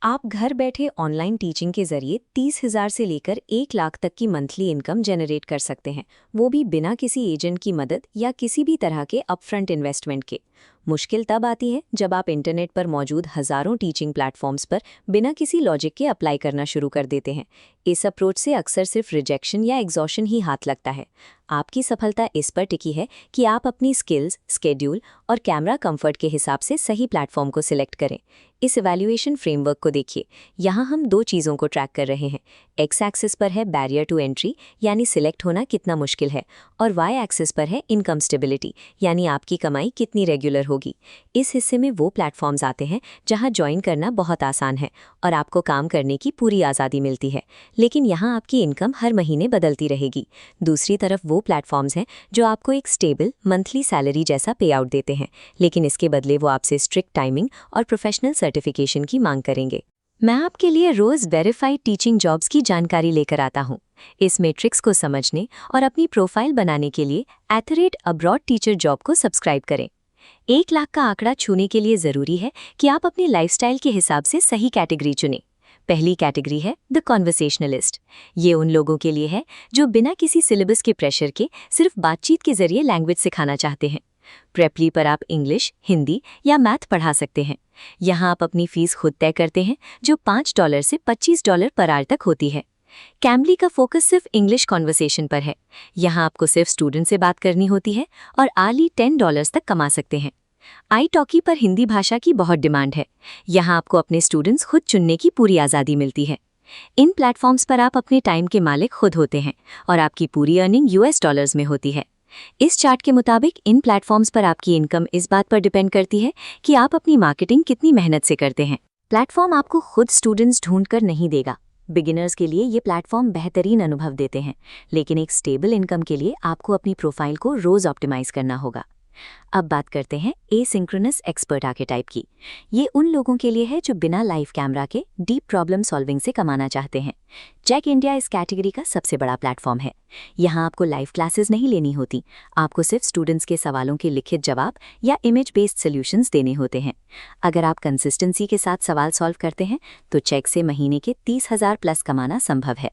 आप घर बैठे ऑनलाइन टीचिंग के जरिए 30,000 से लेकर 1 लाख तक की मंथली इनकम जनरेट कर सकते हैं, वो भी बिना किसी एजेंट की मदद या किसी भी तरह के अपफ्रंट इन्वेस्टमेंट के। मुश्किल तब आती है जब आप इंटरनेट पर मौजूद हजारों टीचिंग प्लेटफॉर्म्स पर बिना किसी लॉजिक के अप्लाई करना शुरू कर देते हैं। इस अप्रोच से अक्सर सिर्फ रिजेक्शन या एग्जॉशन ही हाथ लगता है। आपकी सफलता इस पर टिकी है कि आप अपनी स्किल्स, स्केड्यूल और कैमरा कंफर्ट के हिसाब से सही प्लेटफॉर्म को सिलेक्ट करें। इस इवैल्यूएशन फ्रेमवर्क को देखिए। यहाँ हम दो चीज़ों को ट्रैक कर रहे हैं। एक्स एक्सिस पर है बैरियर टू एंट्री, यानी सिलेक्ट होना कितना मुश्किल है, और वाई एक्सिस पर है इनकम स्टेबिलिटी, यानी आपकी कमाई कितनी रेगुलर होगी। इस हिस्से में वो प्लेटफॉर्म्स आते हैं जहाँ ज्वाइन करना बहुत आसान है और आपको काम करने की पूरी आज़ादी मिलती है, लेकिन यहाँ आपकी इनकम हर महीने बदलती रहेगी। दूसरी तरफ वो प्लेटफॉर्म्स हैं जो आपको एक स्टेबल मंथली सैलरी जैसा पे आउट देते हैं, लेकिन इसके बदले वो आपसे स्ट्रिक्ट टाइमिंग और प्रोफेशनल सर्टिफिकेशन की मांग करेंगे। मैं आपके लिए रोज वेरीफाइड टीचिंग जॉब्स की जानकारी लेकर आता हूँ। इस मैट्रिक्स को समझने और अपनी प्रोफाइल बनाने के लिए @abroad टीचर जॉब को सब्सक्राइब करें। 1 लाख का आंकड़ा छूने के लिए जरूरी है कि आप अपनी लाइफस्टाइल के हिसाब से सही कैटेगरी चुनें। पहली कैटेगरी है द कॉन्वर्सेशनलिस्ट। ये उन लोगों के लिए है जो बिना किसी सिलेबस के प्रेशर के सिर्फ बातचीत के जरिए लैंग्वेज सिखाना चाहते हैं। प्रेपली पर आप इंग्लिश, हिंदी या मैथ पढ़ा सकते हैं। यहाँ आप अपनी फीस खुद तय करते हैं, जो $5 से $25 पर आवर तक होती है। कैम्बली का फोकस सिर्फ इंग्लिश कॉन्वर्सेशन पर है। यहाँ आपको सिर्फ स्टूडेंट से बात करनी होती है और आर्ली $10 तक कमा सकते हैं। italki पर हिंदी भाषा की बहुत डिमांड है। यहाँ आपको अपने स्टूडेंट्स खुद चुनने की पूरी आज़ादी मिलती है। इन प्लेटफॉर्म्स पर आप अपने टाइम के मालिक खुद होते हैं और आपकी पूरी अर्निंग US डॉलर्स में होती है। इस चार्ट के मुताबिक इन प्लेटफॉर्म्स पर आपकी इनकम इस बात पर डिपेंड करती है कि आप अपनी मार्केटिंग कितनी मेहनत से करते हैं। प्लेटफॉर्म आपको खुद स्टूडेंट्स ढूंढकर नहीं देगा। बिगिनर्स के लिए ये प्लेटफॉर्म बेहतरीन अनुभव देते हैं, लेकिन एक स्टेबल इनकम के लिए आपको अपनी प्रोफाइल को रोज ऑप्टिमाइज करना होगा। अब बात करते हैं एसिंक्रोनस एक्सपर्ट आर्केटाइप की। ये उन लोगों के लिए है जो बिना लाइव कैमरा के डीप प्रॉब्लम सॉल्विंग से कमाना चाहते हैं। चेक इंडिया इस कैटेगरी का सबसे बड़ा प्लेटफॉर्म है। यहाँ आपको लाइव क्लासेस नहीं लेनी होती, आपको सिर्फ स्टूडेंट्स के सवालों के लिखित जवाब या इमेज बेस्ड सॉल्यूशंस देने होते हैं। अगर आप कंसिस्टेंसी के साथ सवाल सॉल्व करते हैं तो चेक से महीने के 30,000 प्लस कमाना संभव है।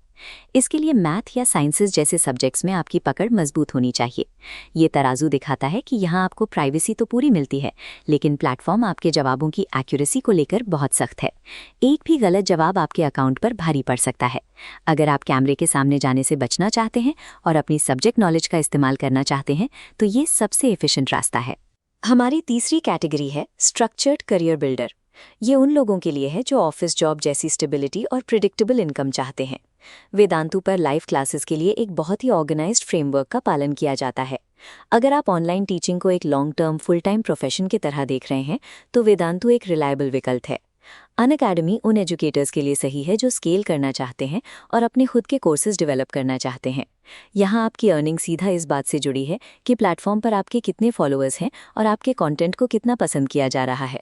इसके लिए मैथ या साइंसेज जैसे सब्जेक्ट्स में आपकी पकड़ मजबूत होनी चाहिए। ये तराजू दिखाता है कि यहाँ आपको प्राइवेसी तो पूरी मिलती है, लेकिन प्लेटफॉर्म आपके जवाबों की एक्यूरेसी को लेकर बहुत सख्त है। एक भी गलत जवाब आपके अकाउंट पर भारी पड़ सकता है। अगर आप कैमरे के सामने जाने से बचना चाहते हैं और अपनी सब्जेक्ट नॉलेज का इस्तेमाल करना चाहते हैं तो ये सबसे एफिशिएंट रास्ता है। हमारी तीसरी कैटेगरी है स्ट्रक्चर्ड करियर बिल्डर। ये उन लोगों के लिए है जो ऑफिस जॉब जैसी स्टेबिलिटी और प्रिडिक्टेबल इनकम चाहते हैं। वेदांतु पर लाइव क्लासेस के लिए एक बहुत ही ऑर्गेनाइज्ड फ्रेमवर्क का पालन किया जाता है। अगर आप ऑनलाइन टीचिंग को एक long term full time profession की तरह देख रहे हैं तो वेदांतु एक रिलायबल विकल्प है। अनअकैडमी उन एजुकेटर्स के लिए सही है जो स्केल करना चाहते हैं और अपने खुद के कोर्सेज डेवलप करना चाहते हैं। यहाँ आपकी अर्निंग सीधा इस बात से जुड़ी है कि प्लेटफॉर्म पर आपके कितने फॉलोअर्स हैं और आपके कंटेंट को कितना पसंद किया जा रहा है।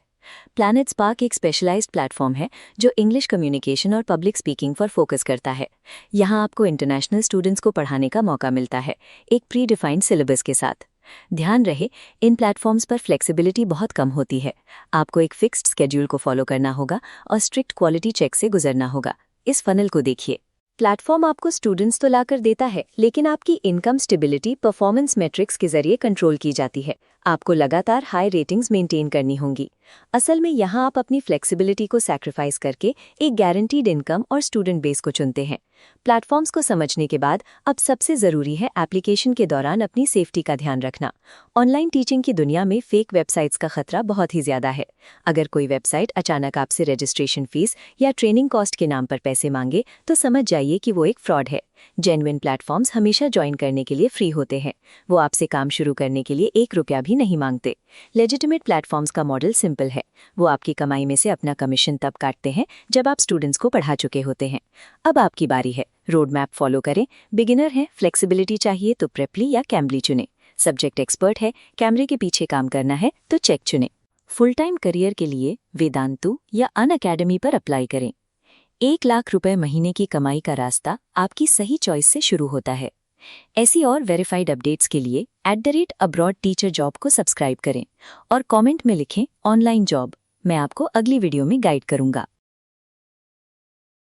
प्लैनेट स्पार्क एक स्पेशलाइज्ड प्लेटफॉर्म है जो इंग्लिश कम्युनिकेशन और पब्लिक स्पीकिंग पर फोकस करता है। यहाँ आपको इंटरनेशनल स्टूडेंट्स को पढ़ाने का मौका मिलता है, एक प्री डिफाइंड सिलेबस के साथ। ध्यान रहे, इन प्लेटफॉर्म्स पर फ्लेक्सिबिलिटी बहुत कम होती है। आपको एक फिक्स्ड स्केड्यूल को फॉलो करना होगा और स्ट्रिक्ट क्वालिटी चेक से गुजरना होगा। इस फनल को देखिए। प्लेटफॉर्म आपको स्टूडेंट्स तो लाकर देता है, लेकिन आपकी इनकम स्टेबिलिटी परफॉर्मेंस मैट्रिक्स के जरिए कंट्रोल की जाती है। आपको लगातार हाई रेटिंग्स मेंटेन करनी होंगी। असल में यहाँ आप अपनी फ्लेक्सिबिलिटी को सैक्रिफाइस करके एक गारंटीड इनकम और स्टूडेंट बेस को चुनते हैं। प्लेटफॉर्म्स को समझने के बाद अब सबसे ज़रूरी है एप्लीकेशन के दौरान अपनी सेफ्टी का ध्यान रखना। ऑनलाइन टीचिंग की दुनिया में फेक वेबसाइट्स का खतरा बहुत ही ज़्यादा है। अगर कोई वेबसाइट अचानक आपसे रजिस्ट्रेशन फीस या ट्रेनिंग कॉस्ट के नाम पर पैसे मांगे तो समझ जाइए कि वो एक फ्रॉड है। जेन्युइन प्लेटफॉर्म्स हमेशा ज्वाइन करने के लिए फ्री होते हैं। वो आपसे काम शुरू करने के लिए ₹1 भी नहीं मांगते। लेजिटिमेट प्लेटफॉर्म्स का मॉडल सिंपल है। वो आपकी कमाई में से अपना कमीशन तब काटते हैं जब आप स्टूडेंट्स को पढ़ा चुके होते हैं। अब आपकी बारी है, रोड मैप फॉलो करें। बिगिनर है, फ्लेक्सिबिलिटी चाहिए तो प्रेपली या कैम्बली चुनें। सब्जेक्ट एक्सपर्ट है, कैमरे के पीछे काम करना है तो चेक चुनें। फुल टाइम करियर के लिए वेदांतु या अनअकैडमी पर अप्लाई करें। 1 लाख रुपए महीने की कमाई का रास्ता आपकी सही चॉइस से शुरू होता है। ऐसी और वेरीफाइड अपडेट्स के लिए @abroad टीचर जॉब को सब्सक्राइब करें और कमेंट में लिखें ऑनलाइन जॉब। मैं आपको अगली वीडियो में गाइड करूंगा।